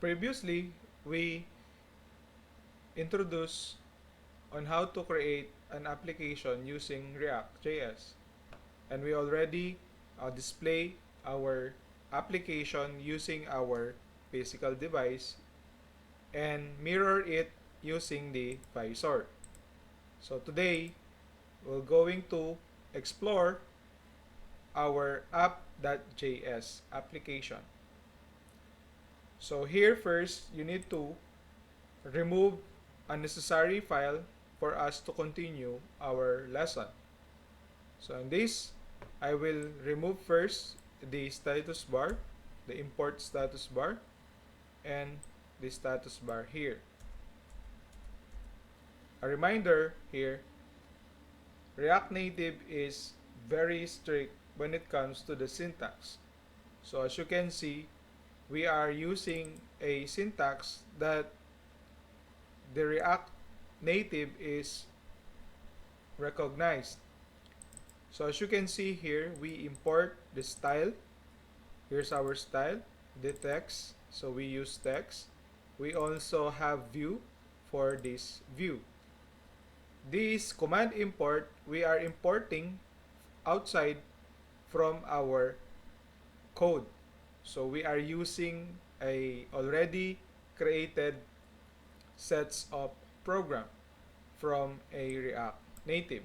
Previously, we introduced on how to create an application using React.js. And we already display our application using our physical device and mirror it using the visor. So today, we're going to explore our App.js application. So here first, you need to remove unnecessary file for us to continue our lesson. So in this, I will remove first the status bar, the import status bar, and the status bar here. A reminder here, React Native is very strict when it comes to the syntax. So as you can see, we are using a syntax that the React Native is recognized. So as you can see here, we import the style. Here's our style, the text. So we use text. We also have view for this view. This command import, we are importing outside from our code. So we are using a already created sets of program from a React Native.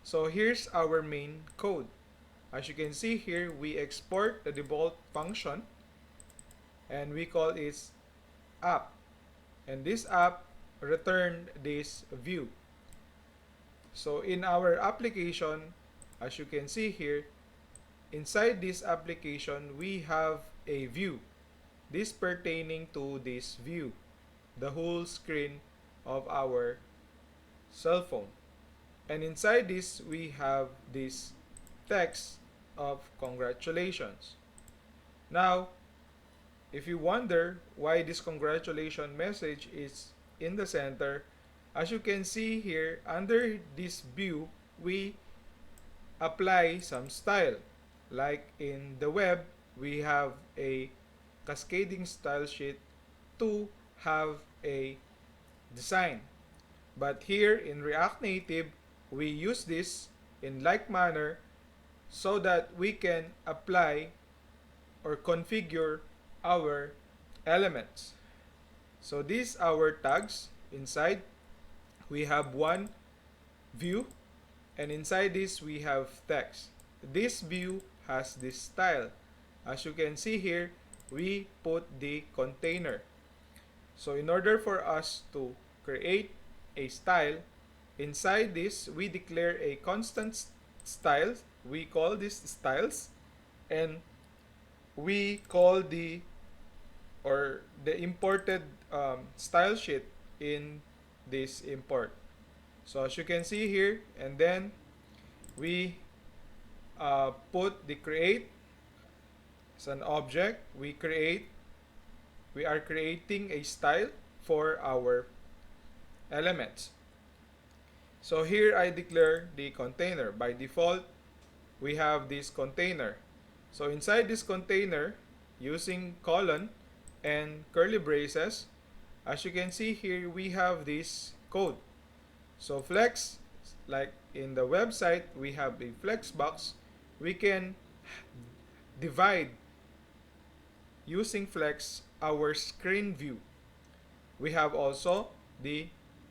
So here's our main code. As you can see here, we export the default function and we call it app. And this app returned this view. So in our application, as you can see here, inside this application, we have a view. This pertaining to this view, the whole screen of our cell phone. And inside this, we have this text of congratulations. Now, if you wonder why this congratulations message is in the center, as you can see here, under this view, we apply some style. Like in the web, we have a cascading style sheet to have a design. But here in React Native, we use this in like manner so that we can apply or configure our elements. So these our tags. Inside, we have one view, and inside this we have text. This view has this style. As you can see here, we put the container. So in order for us to create a style, inside this we declare a constant style. We call this styles, and we call the imported style sheet in this import. So as you can see here, and then we put the create as an object. We are creating a style for our elements. So here I declare the container. By default, we have this container. So inside this container, using colon and curly braces, as you can see here, we have this code. So flex, like in the website, we have a flex box. We can divide using flex our screen view. We have also the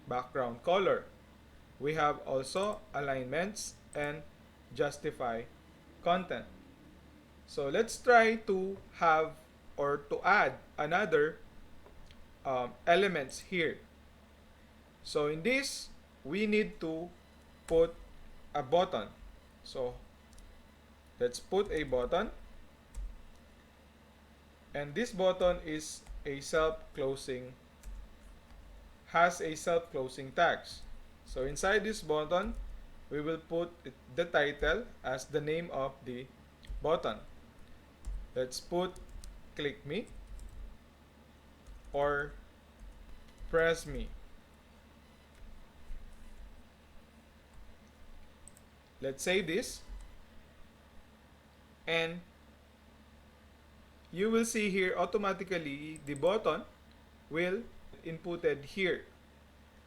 background color. We have also alignments and justify content. So let's try to have or to add another elements here. So in this, we need to put a button. So let's put a button, and this button is a self-closing, has a self-closing tags. So inside this button, we will put the title as the name of the button. Let's put click me or press me. Let's save this, and you will see here automatically the button will inputted here.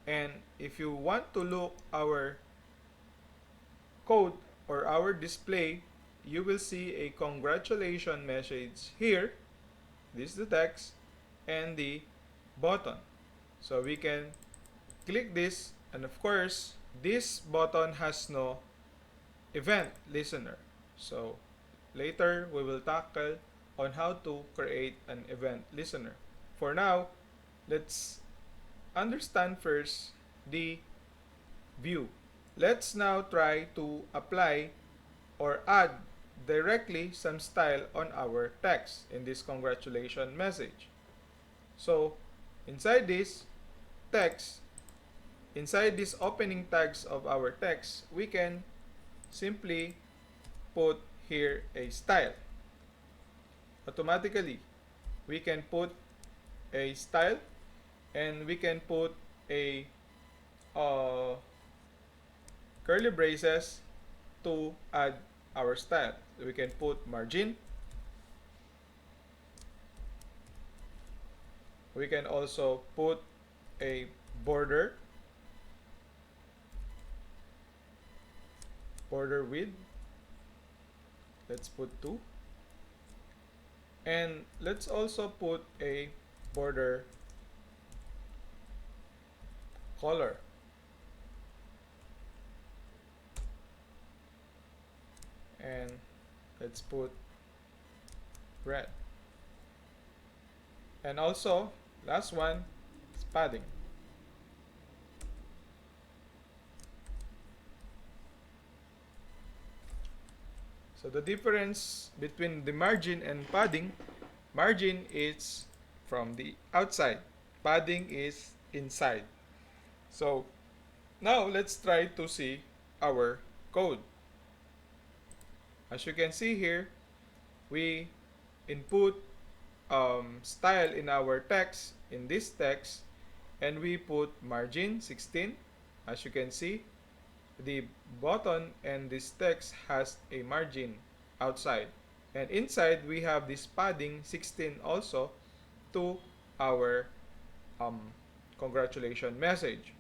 And if you want to look our code or our display, you will see a congratulations message here. This is the text and the button. So we can click this, and of course this button has no event listener. So later we will tackle on how to create an event listener. For now, let's understand first the view. Let's now try to apply or add directly some style on our text in this congratulations message. So inside this text, inside these opening tags of our text, we can simply put here a style. Automatically, we can put a style, and we can put a curly braces to add our style. So we can put margin. We can also put a border width. Let's put 2. And let's also put a border color. And let's put red. And also, last one is padding. So the difference between the margin and padding, margin is from the outside, padding is inside. So now let's try to see our code. As you can see here, we input style in our text, in this text, and we put margin 16. As you can see, the button and this text has a margin outside, and inside we have this padding 16 also to our congratulations message.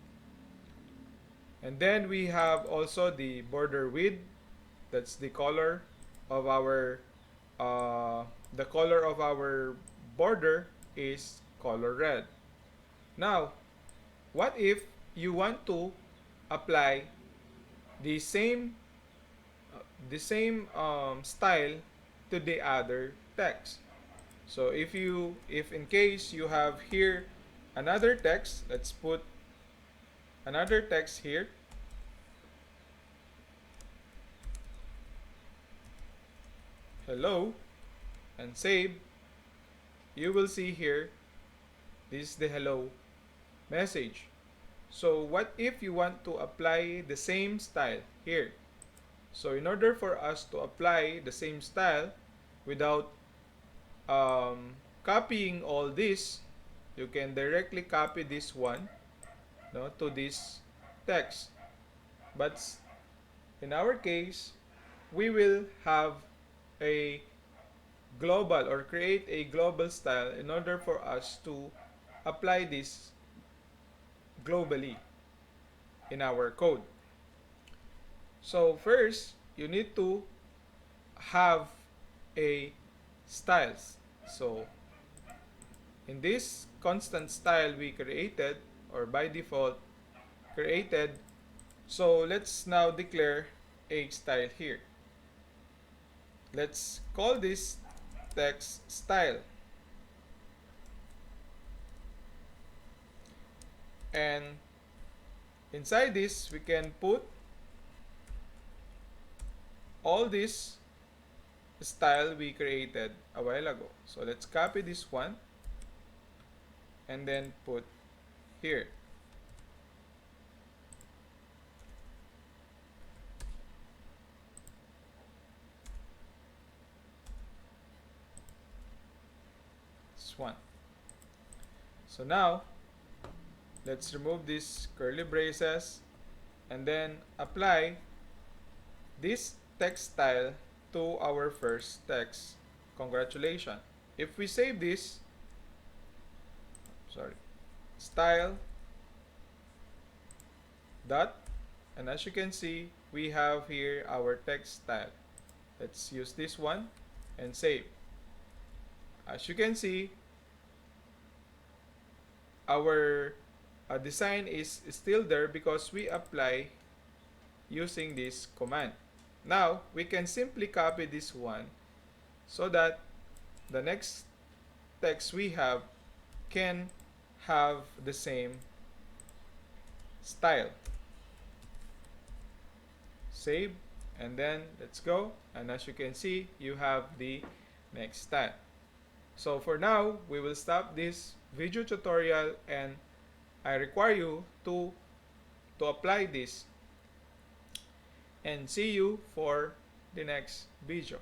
And then we have also the border width. That's the color of our the color of our border is color red. Now, what if you want to apply the same style to the other text? So if in case you have here another text, let's put another text here. Hello, and save. You will see here, this is the hello message. So what if you want to apply the same style here? So in order for us to apply the same style without copying all this, you can directly copy this one, no, to this text. But in our case, we will have a global or create a global style in order for us to apply this globally in our code. So first, you need to have a styles. So in this constant style we created, or by default created, so let's now declare a style here. Let's call this text style. And inside this, we can put all this style we created a while ago. So let's copy this one and then put here. This one. So now let's remove these curly braces and then apply this text style to our first text, congratulations. if we save this, sorry, style dot, and as you can see, we have here our text style. Let's use this one and save. As you can see, our design is still there because we apply using this command. Now, we can simply copy this one so that the next text we have can have the same style. Save, and then let's go, and as you can see, you have the next style. So for now, we will stop this video tutorial, and I require you to apply this, and see you for the next video.